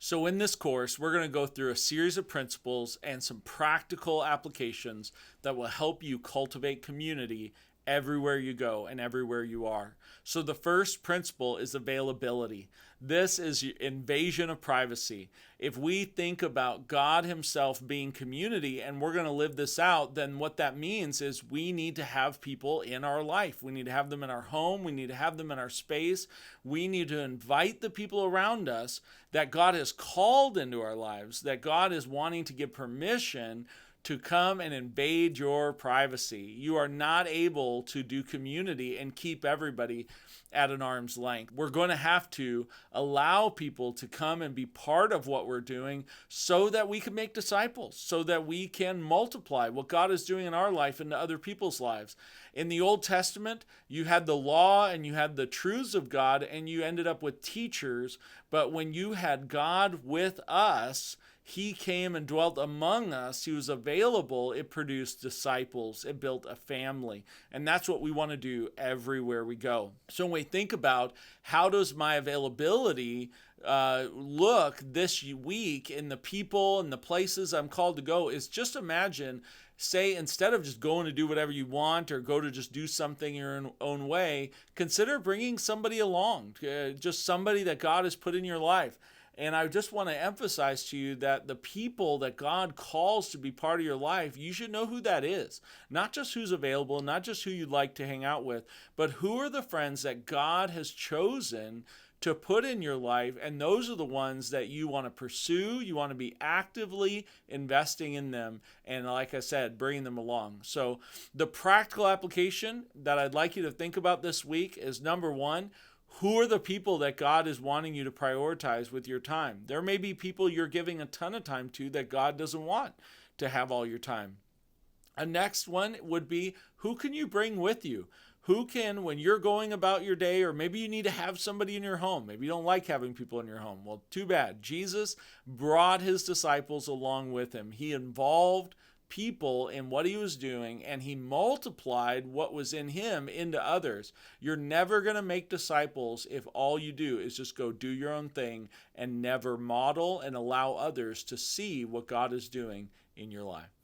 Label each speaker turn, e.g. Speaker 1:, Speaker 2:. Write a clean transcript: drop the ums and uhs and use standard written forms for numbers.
Speaker 1: So, in this course, we're going to go through a series of principles and some practical applications that will help you cultivate community everywhere you go and everywhere you are. So, the first principle is availability. This is invasion of privacy. If we think about God Himself being community and we're going to live this out, then what that means is we need to have people in our life. We need to have them in our home. We need to have them in our space. We need to invite the people around us that God has called into our lives, that God is wanting to give permission to come and invade your privacy. You are not able to do community and keep everybody at an arm's length. We're going to have to allow people to come and be part of what we're doing so that we can make disciples, so that we can multiply what God is doing in our life into other people's lives. In the Old Testament, you had the law and you had the truths of God, and you ended up with teachers. But when you had God with us, He came and dwelt among us. He was available. It produced disciples. It built a family. And that's what we want to do everywhere we go. So when we think about how does my availability look this week in the people and the places I'm called to go, is just imagine, say, instead of just going to do whatever you want or go to just do something your own way, consider bringing somebody along, just somebody that God has put in your life. And I just want to emphasize to you that the people that God calls to be part of your life, you should know who that is. Not just who's available, not just who you'd like to hang out with, but who are the friends that God has chosen to put in your life. And those are the ones that you want to pursue. You want to be actively investing in them. And like I said, bringing them along. So the practical application that I'd like you to think about this week is, number one, who are the people that God is wanting you to prioritize with your time? There may be people you're giving a ton of time to that God doesn't want to have all your time. A next one would be, who can you bring with you? Who can, when you're going about your day, or maybe you need to have somebody in your home. Maybe you don't like having people in your home. Well, too bad. Jesus brought his disciples along with him. He involved people in what he was doing, and he multiplied what was in him into others. You're never going to make disciples if all you do is just go do your own thing and never model and allow others to see what God is doing in your life.